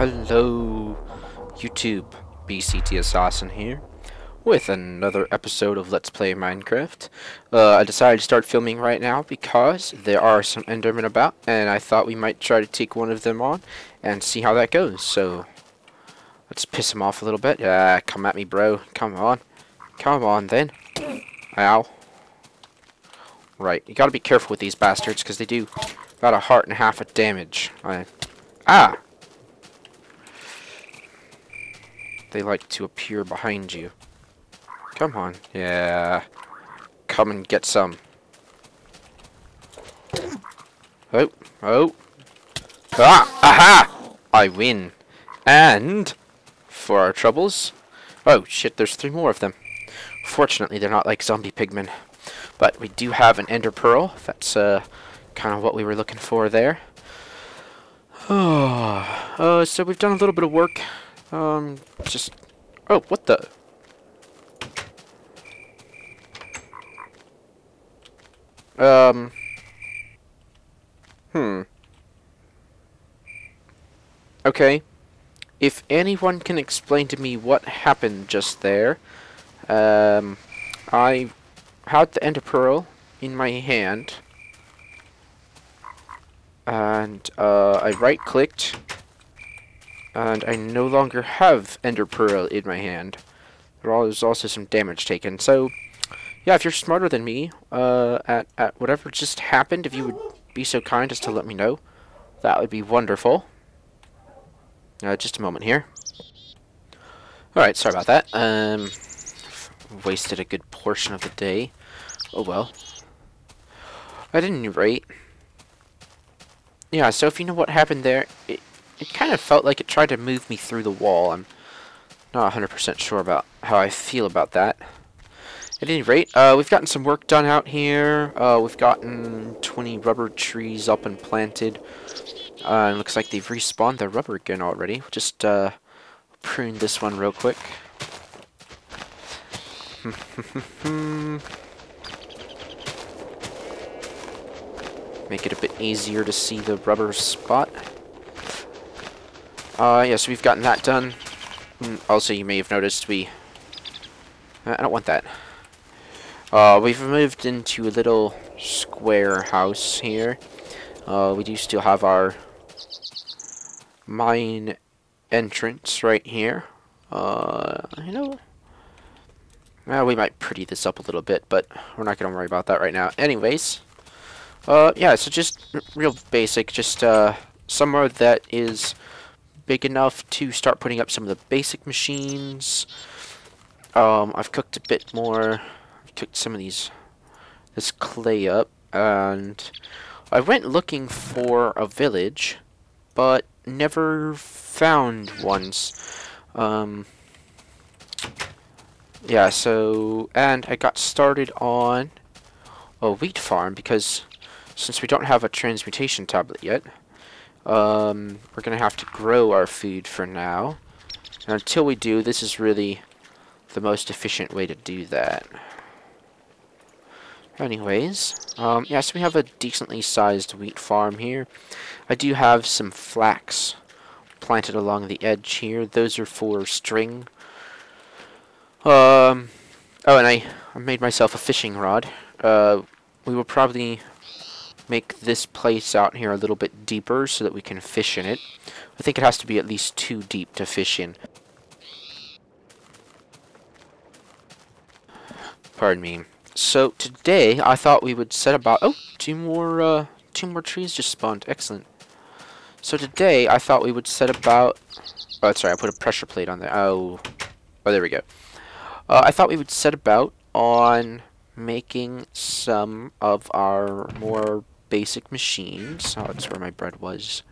Hello, YouTube. BCT Assassin here with another episode of Let's Play Minecraft. I decided to start filming right now because there are some Endermen about, and I thought we might try to take one of them on and see how that goes. So let's piss him off a little bit. Yeah, come at me, bro. Come on. Come on, then. Ow. Right, you gotta be careful with these bastards because they do about 1.5 hearts of damage. Ah! They like to appear behind you. Come on. Yeah. Come and get some. Oh. Oh. Ah! Aha! I win. And for our troubles... Oh, shit, there's 3 more of them. Fortunately, they're not like zombie pigmen. But we do have an ender pearl. That's kind of what we were looking for there. So we've done a little bit of work. Just... Oh, what the... Okay. If anyone can explain to me what happened just there, I had the ender pearl in my hand, and I right-clicked, and I no longer have ender pearl in my hand. There's also some damage taken. So, yeah, if you're smarter than me, at whatever just happened, if you would be so kind as to let me know, that would be wonderful. Just a moment here. Alright, sorry about that. Wasted a good portion of the day. Oh well. At any rate, yeah, so if you know what happened there, it kind of felt like it tried to move me through the wall. I'm not 100% sure about how I feel about that. At any rate, we've gotten some work done out here. We've gotten 20 rubber trees up and planted. It looks like they've respawned their rubber again already. We'll just prune this one real quick. Make it a bit easier to see the rubber spot. Yeah, so we've gotten that done. Also, you may have noticed I don't want that. We've moved into a little square house here. We do still have our mine entrance right here. You know, well, we might pretty this up a little bit, but we're not going to worry about that right now. Anyways, yeah, so just real basic, just somewhere that is big enough to start putting up some of the basic machines. I've cooked a bit more. I've cooked some of this clay up, and I went looking for a village, but never found one. Yeah, so, and I got started on a wheat farm because since we don't have a transmutation tablet yet, we're gonna have to grow our food for now. And until we do, this is really the most efficient way to do that. Anyways, yeah, so we have a decently sized wheat farm here. I do have some flax planted along the edge here. Those are for string. Oh, and I made myself a fishing rod. We will probably make this place out here a little bit deeper so that we can fish in it. I think it has to be at least 2 deep to fish in. Pardon me. So today I thought we would set about... Oh, two more trees just spawned. Excellent. So today I thought we would set about... Oh, sorry, I put a pressure plate on there. Oh, there we go. I thought we would set about on making some of our more basic machines. Oh, that's where my bread was.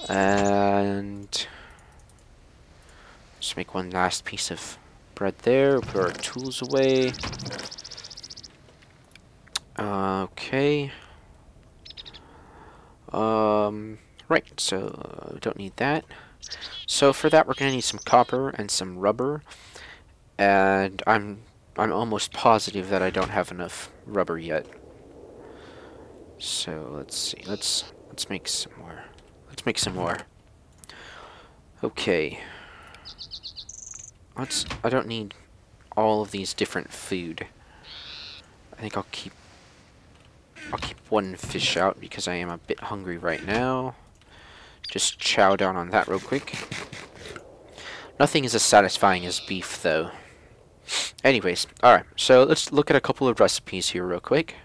And just make one last piece of bread there. Put our tools away. Okay. Right, so we don't need that. So for that we're gonna need some copper and some rubber. And I'm almost positive that I don't have enough rubber yet. So let's see. Let's make some more. Let's make some more. Okay. I don't need all of these different food. I think I'll keep one fish out because I am a bit hungry right now. Just chow down on that real quick. Nothing is as satisfying as beef, though. Anyways, alright, so let's look at a couple of recipes here real quick.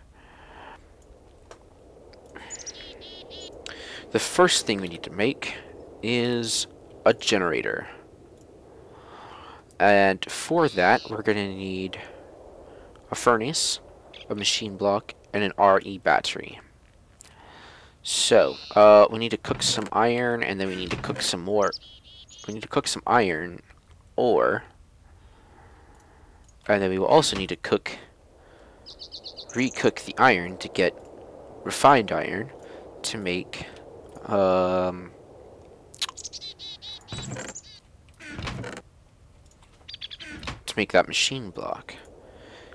The first thing we need to make is a generator. And for that, we're going to need a furnace, a machine block, and an RE battery. So, we need to cook some iron, and then we need to cook some more. We need to cook some iron ore. And then we will also need to recook the iron to get refined iron to make, that machine block.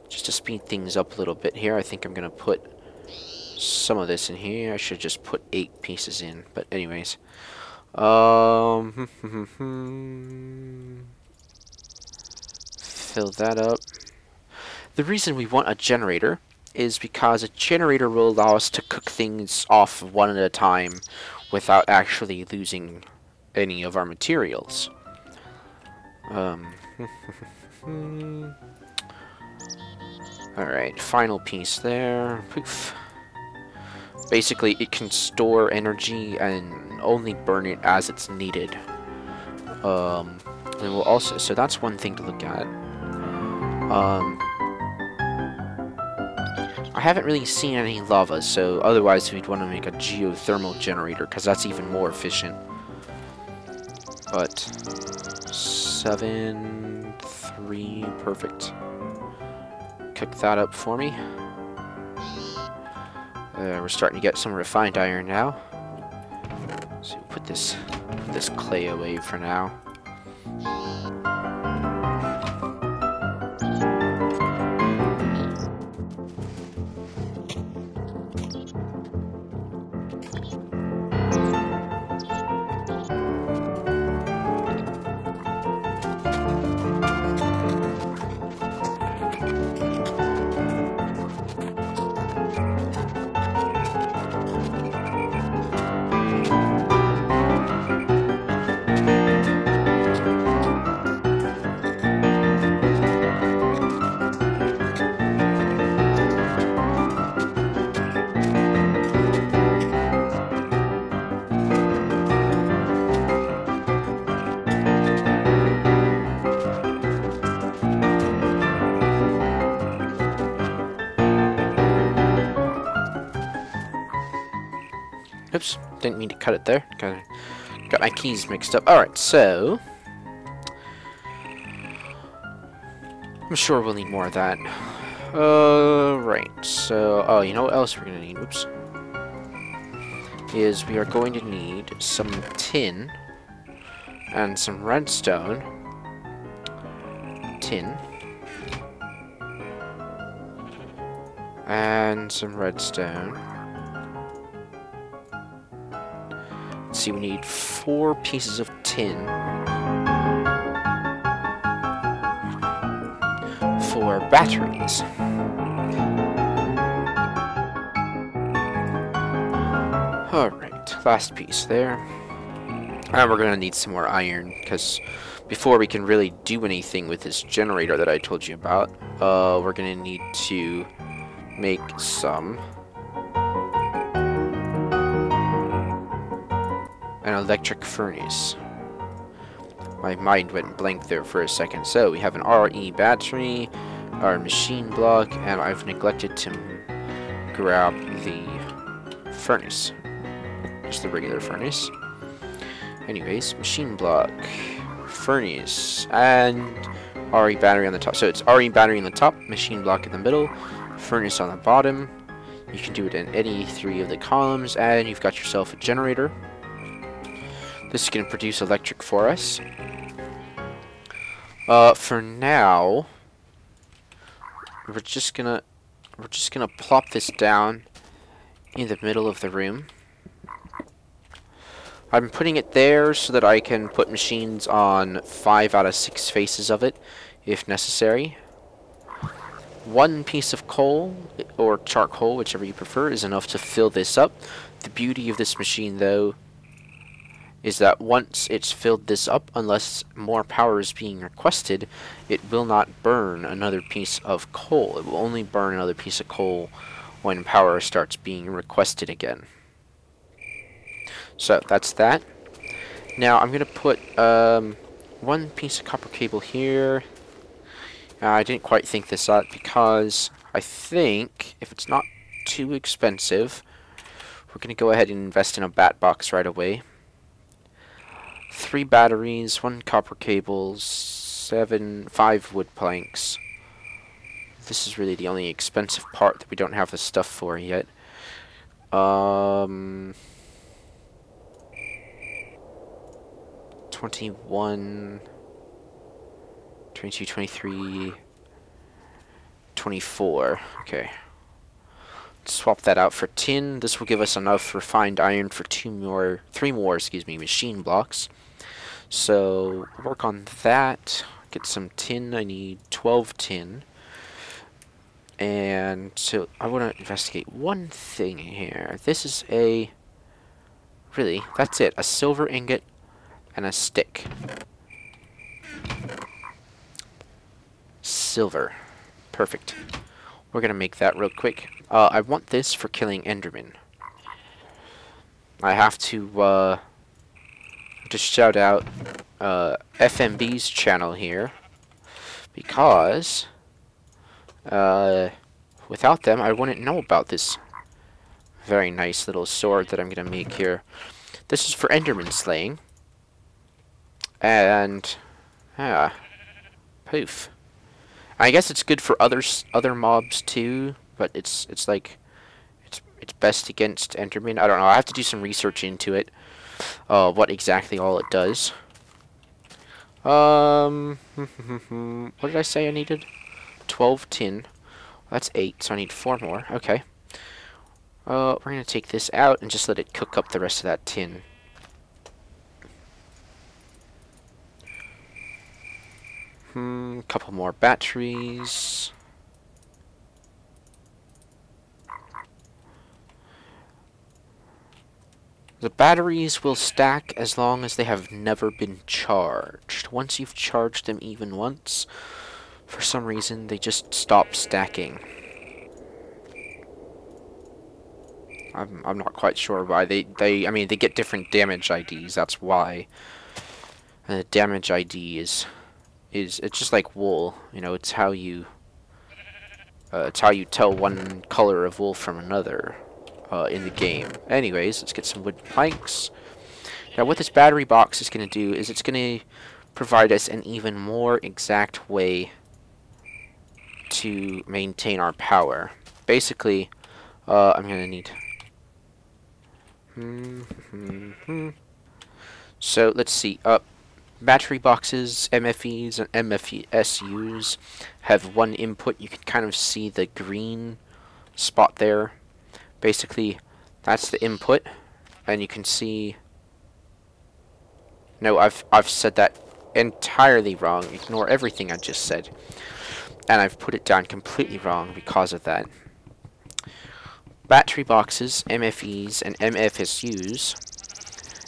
Just to speed things up a little bit here, I think I'm going to put some of this in here. I should just put 8 pieces in, but anyways. Fill that up. The reason we want a generator is because a generator will allow us to cook things off one at a time without actually losing any of our materials. Alright, final piece there. Poof. Basically, it can store energy and only burn it as it's needed. And we'll also, so that's one thing to look at. I haven't really seen any lava, so otherwise we'd want to make a geothermal generator, because that's even more efficient. But 7, 3, perfect. Cook that up for me. We're starting to get some refined iron now. So we'll put this clay away for now. Oops, didn't mean to cut it there. Got my keys mixed up. Alright, so I'm sure we'll need more of that. Right, so, oh, you know what else we're gonna need? Oops. Is we are going to need some tin and some redstone. Tin. And some redstone. Let's see, we need 4 pieces of tin for batteries. Alright, last piece there. And we're gonna need some more iron, because before we can really do anything with this generator that I told you about, we're gonna need to make an electric furnace. My mind went blank there for a second. So we have an RE battery, our machine block, and I've neglected to grab the furnace. Just the regular furnace. Anyways, machine block, furnace, and RE battery on the top. So it's RE battery on the top, machine block in the middle, furnace on the bottom. You can do it in any 3 of the columns, and you've got yourself a generator. This is going to produce electric for us. For now, we're just gonna plop this down in the middle of the room. I'm putting it there so that I can put machines on 5 out of 6 faces of it, if necessary. 1 piece of coal, or charcoal, whichever you prefer, is enough to fill this up. The beauty of this machine, though, is that once it's filled this up, unless more power is being requested, it will not burn another piece of coal. It will only burn another piece of coal when power starts being requested again. So that's that. Now I'm going to put 1 piece of copper cable here. I didn't quite think this out because I think if it's not too expensive, we're going to go ahead and invest in a bat box right away. 3 batteries, 1 copper cable, 5 wood planks. This is really the only expensive part that we don't have the stuff for yet. 21, 22, 23, 24. Okay. Swap that out for tin. This will give us enough refined iron for 3 more, machine blocks. So work on that. Get some tin. I need 12 tin. And so I want to investigate one thing here. This is really, that's it. A silver ingot and a stick. Silver. Perfect. We're going to make that real quick. I want this for killing Enderman. I have to just shout out FMB's channel here, because without them I wouldn't know about this very nice little sword that I'm going to make here. This is for Enderman slaying. And poof. I guess it's good for other mobs too, but it's like it's best against Enderman. I don't know. I have to do some research into it. What exactly all it does. What did I say I needed? 12 tin. That's 8, so I need 4 more. Okay. We're gonna take this out and just let it cook up the rest of that tin. Couple more batteries. The batteries will stack as long as they have never been charged. Once you've charged them even once, for some reason they just stop stacking. I'm not quite sure why. I mean, they get different damage IDs, that's why. And the damage ID is it's just like wool, you know, it's how you tell one color of wool from another in the game. Anyways, let's get some wood planks. Now what this battery box is going to do is it's going to provide us an even more exact way to maintain our power. Basically, I'm going to need so let's see, battery boxes, MFEs, and MFSUs have 1 input. You can kind of see the green spot there. Basically, that's the input, and you can see. No, I've said that entirely wrong. Ignore everything I just said, and I've put it down completely wrong because of that. Battery boxes, MFEs, and MFSUs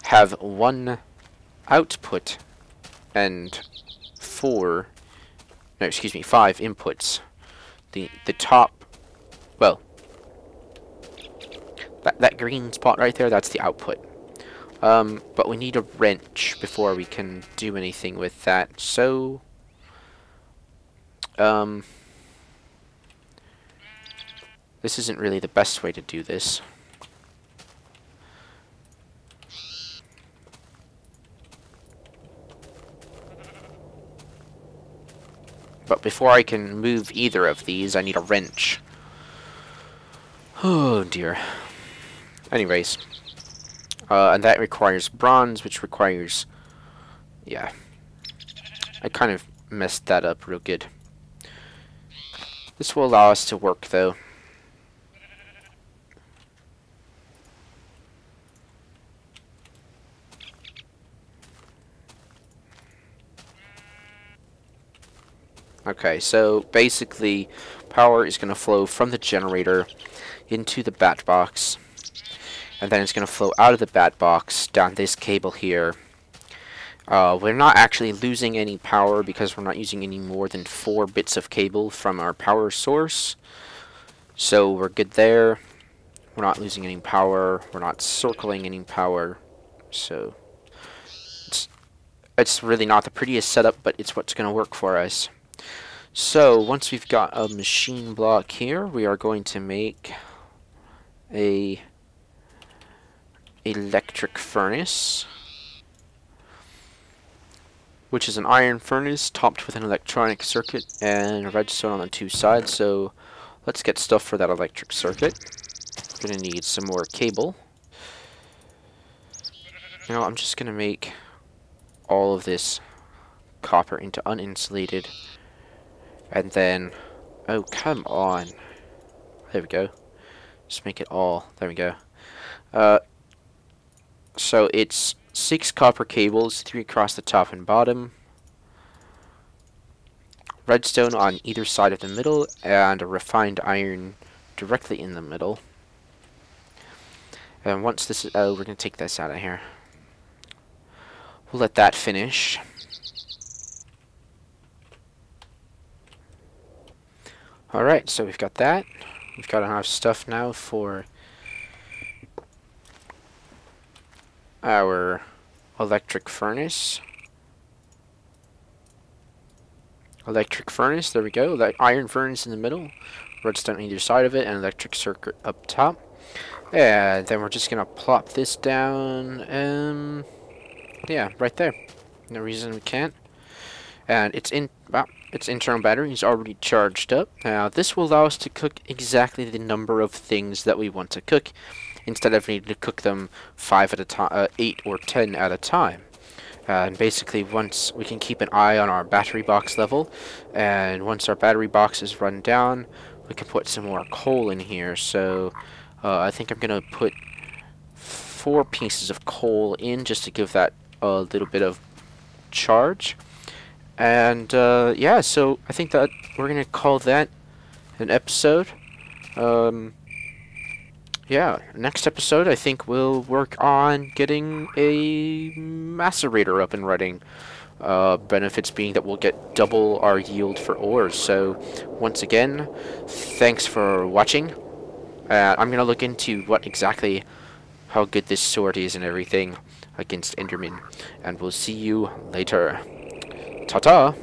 have 1 output and 5 inputs. The top, well, that green spot right there, that's the output. But we need a wrench before we can do anything with that. So this isn't really the best way to do this. But before I can move either of these, I need a wrench. Oh dear. Anyways. And that requires bronze, which requires... yeah. I kind of messed that up real good. This will allow us to work, though. Okay, so basically power is going to flow from the generator into the bat box, and then it's going to flow out of the bat box down this cable here. We're not actually losing any power because we're not using any more than 4 bits of cable from our power source, so we're good there. We're not losing any power, we're not circling any power, so it's really not the prettiest setup, but it's what's going to work for us. So once we've got a machine block here, we are going to make a electric furnace, which is an iron furnace topped with an electronic circuit and a redstone on the 2 sides. So let's get stuff for that electric circuit. We're going to need some more cable. You know, I'm just going to make all of this copper into uninsulated. And then, oh, come on. There we go. Just make it all. There we go. So it's 6 copper cables, 3 across the top and bottom. Redstone on either side of the middle, and a refined iron directly in the middle. And once this is, oh, we're going to take this out of here. We'll let that finish. Alright, so we've got that. We've got enough stuff now for our electric furnace. Electric furnace, there we go. That iron furnace in the middle, redstone on either side of it, and electric circuit up top. And then we're just gonna plop this down, yeah, right there. No reason we can't. And it's in, well, its internal battery is already charged up. Now this will allow us to cook exactly the number of things that we want to cook, instead of needing to cook them 5 at a time, 8 or 10 at a time. And basically, once we can keep an eye on our battery box level, and once our battery box is run down, we can put some more coal in here. So I think I'm gonna put 4 pieces of coal in just to give that a little bit of charge. And yeah, so I think that we're gonna call that an episode. Yeah, next episode I think we'll work on getting a macerator up and running. Benefits being that we'll get double our yield for ores. So once again, thanks for watching. I'm gonna look into what exactly, how good this sword is and everything against Enderman, and we'll see you later. Ta-ta!